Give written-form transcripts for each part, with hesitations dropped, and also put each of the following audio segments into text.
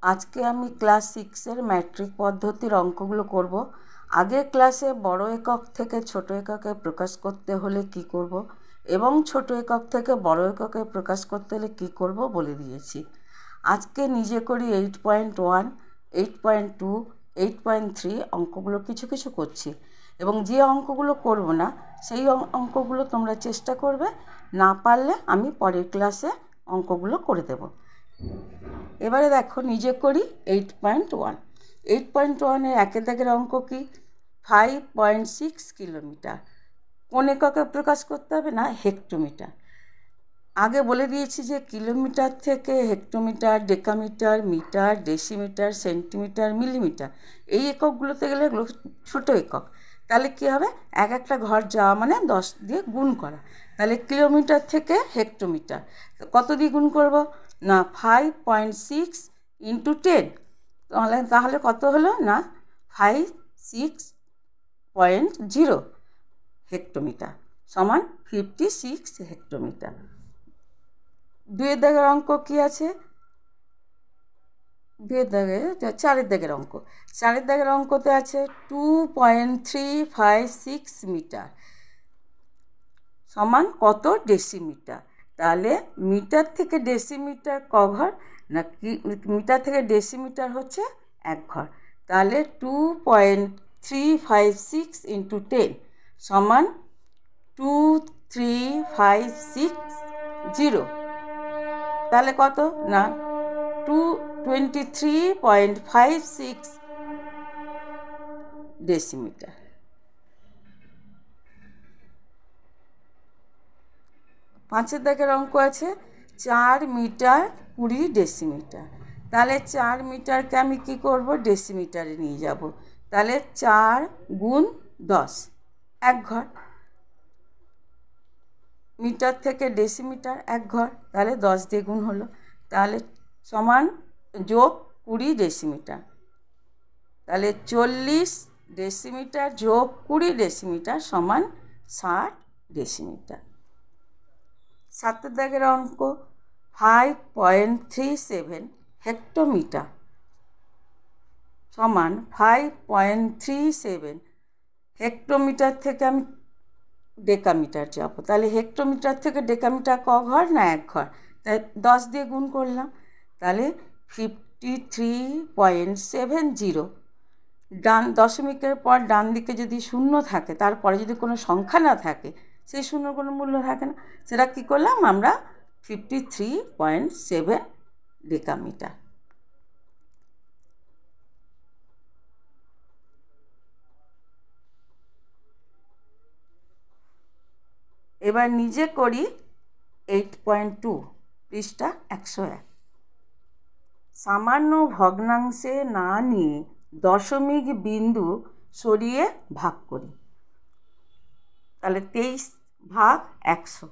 আজকে আমি class 6-এর matric পদ্ধতির অঙ্কগুলো করব। আগের ক্লাসে বড় একক থেকে ছোট এককে প্রকাশ করতে হলে কি করব এবং ছোট একক থেকে বড় এককে প্রকাশ করতে হলে কি করব বলে দিয়েছি। আজকে নিজে করি 8.1, 8.2, 8.3 অঙ্কগুলো কিছু কিছু করছি এবং যে অঙ্কগুলো করব না সেই অঙ্কগুলো তোমরা চেষ্টা করবে, না পারলে আমি পরের ক্লাসে অঙ্কগুলো করে দেব। এবারে দেখো নিজে করি 8.1। 8.1-এর একের দাগের অঙ্ক কি? 5.6 কিলোমিটার। কোন এককে প্রকাশ করতে হবে? না, হেক্টোমিটার। আগে বলে দিয়েছি যে কিলোমিটার থেকে hectometre, decametre, metre, decimetre, centimetre, millimetre এই এককগুলোতে গেলে এগুলো ছোটো একক। তাহলে কী হবে? এক একটা ঘর যাওয়া মানে 10 দিয়ে গুণ করা। তাহলে কিলোমিটার থেকে হেক্টোমিটার কত দিয়ে গুণ করব? না, 5.6 × 10। তাহলে কত হলো? না, 56.0 হেক্টোমিটার সমান 56 হেক্টোমিটার। দুয়ের দাগের অঙ্ক কি আছে? চারের দাগের অঙ্ক। চারের দাগের অঙ্কতে আছে 2.356 মিটার সমান কত ডেসিমিটার। তাহলে মিটার থেকে ডেসিমিটার ক ঘর? না, মিটার থেকে ডেসিমিটার হচ্ছে এক ঘর। তাহলে 2.356 × 10 সমান 23560। তাহলে কত? না, 23.56 ডেসিমিটার। পাঁচের দাগের অঙ্ক আছে 4 মিটার 20 ডেসিমিটার। তাহলে 4 মিটারকে আমি কি করব? ডেসিমিটারে নিয়ে যাব। তাহলে 4 × 10 এক ঘর। মিটার থেকে ডেসিমিটার এক ঘর, তাহলে 10 দিয়ে গুণ হলো। তাহলে সমান যোগ 20 ডেসিমিটার। তাহলে 40 ডেসিমিটার যোগ 20 ডেসিমিটার সমান 60 ডেসিমিটার। সাতের দাগের অঙ্ক 5.37 হেক্টোমিটার সমান 5.37 হেক্টোমিটার থেকে আমি ডেকামিটার যাব। তাহলে হেক্টোমিটার থেকে ডেকামিটার ক ঘর? না, এক ঘর। তাই 10 দিয়ে গুণ করলাম। তাহলে 53.70। দশমিকের পর ডান দিকে যদি শূন্য থাকে, তারপরে যদি কোনো সংখ্যা না থাকে, সেই শূন্যর কোনো মূল্য থাকে না। সেটা কী করলাম আমরা? 53.7 ডেকামিটার। এবার নিজে করি 8.2, পৃষ্ঠা 101। সামান্য ভগ্নাংশে না নিয়ে দশমিক বিন্দু সরিয়ে ভাগ করি। তাহলে 23/100।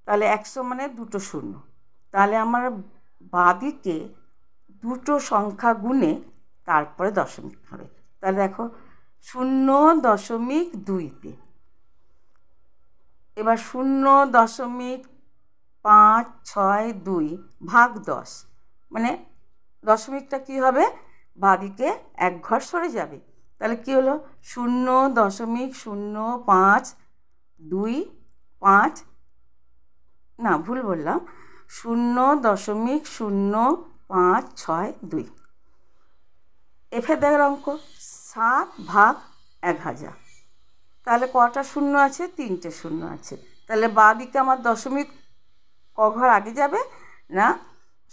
তাহলে 100 মানে দুটো শূন্য। তাহলে আমার বাঁদিকে দুটো সংখ্যা গুণে তারপরে দশমিক হবে। তাহলে দেখো 0.2-তে, এবার 0.562 ভাগ 10 মানে দশমিকটা কি হবে? বাঁদিকে এক ঘর সরে যাবে। তাহলে কি হলো? 0.0525, না ভুল বললাম, 0.0562। এফের দাগের অঙ্ক 7/1000। তাহলে কটা শূন্য আছে? 3টে শূন্য আছে। তাহলে বাঁদিকে আমার দশমিক ক ঘর আগে যাবে? না,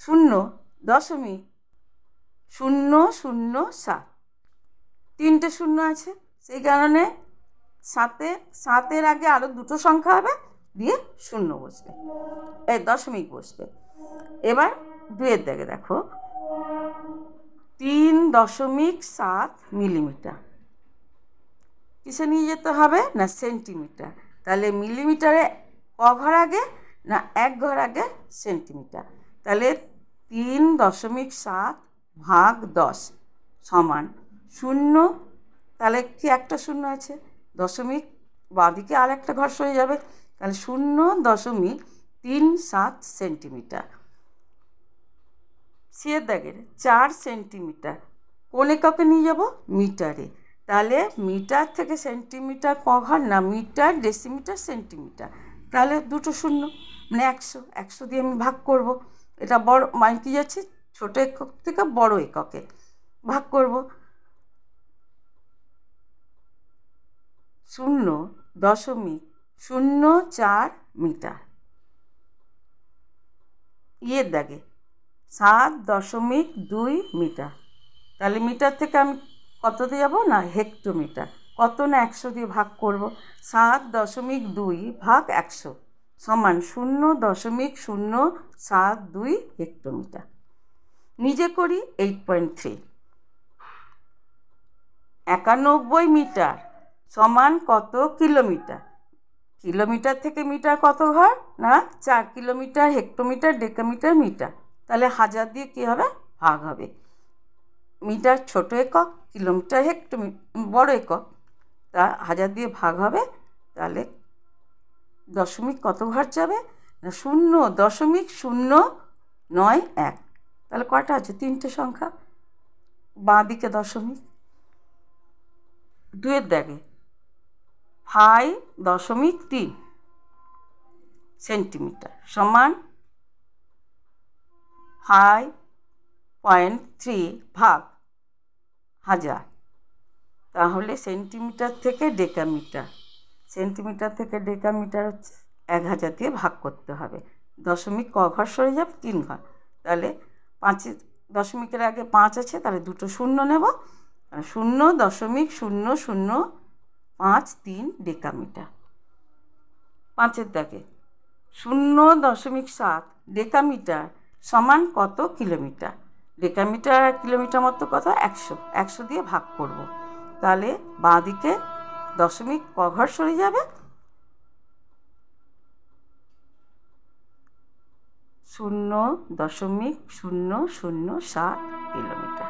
0.007। 3টে শূন্য আছে, সেই কারণে সাতের আগে আরও দুটো সংখ্যা হবে, দিয়ে শূন্য বসবে, দশমিক বসবে। এবার দুয়ের দাগে দেখো 3.7 মিলিমিটার। কিসে নিয়ে যেতে হবে? না, সেন্টিমিটার। তাহলে মিলিমিটারে ক ঘর আগে? না, এক ঘর আগে সেন্টিমিটার। তাহলে 3.7 ভাগ 10 সমান 0। তাহলে কি একটা শূন্য আছে? দশমিক বাঁদিকে আর একটা ঘর সরে যাবে। তাহলে 0.37 সেন্টিমিটার। সিয়ের দাগের 4 সেন্টিমিটার কোন এককে নিয়ে যাব মিটারে। তাহলে মিটার থেকে সেন্টিমিটার ক ঘর না মিটার ডেসিমিটার সেন্টিমিটার, তাহলে দুটো শূন্য মানে 100, 100 দিয়ে আমি ভাগ করব। এটা বড় মানে কি যাচ্ছে ছোট একক থেকে বড় এককে ভাগ করব। 0.04 মিটার। ইয়ের দাগে 7.2 মিটার। তাহলে মিটার থেকে আমি কততে যাব না হেক্টোমিটার। কত না 100 দিয়ে ভাগ করব। 7.2 ভাগ 100 সমান 0.072 হেক্টোমিটার। নিজে করি 8.3। 91 মিটার সমান কত কিলোমিটার। কিলোমিটার থেকে মিটার কত ঘর না 4 কিলোমিটার, হেক্টোমিটার, ডেকামিটার, মিটার। তাহলে 1000 দিয়ে কী হবে ভাগ হবে। মিটার ছোট একক, কিলোমিটার বড় একক, তা 1000 দিয়ে ভাগ হবে। তাহলে দশমিক কত ঘর যাবে না 0.091। তাহলে কটা আছে 3টে সংখ্যা, বাঁ দিকে দশমিক। 2 এর দাগে 5.3 সেন্টিমিটার সমান 5.3 ভাগ 1000। তাহলে সেন্টিমিটার থেকে ডেকামিটার, সেন্টিমিটার থেকে ডেকামিটার হচ্ছে 1000 দিয়ে ভাগ করতে হবে। দশমিক ক ঘর সরে যাবে 3 ঘর। তাহলে 5 দশমিকের আগে 5 আছে, তাহলে দুটো শূন্য নেব। 0.0053 ডেকামিটার। 5-এর দাগে 0.7 ডেকামিটার সমান কত কিলোমিটার। ডেকামিটার আর কিলোমিটার মতো কত 100, 100 দিয়ে ভাগ করব। তাহলে বাঁ দিকে দশমিক ক ঘর সরে যাবে 0.007 কিলোমিটার।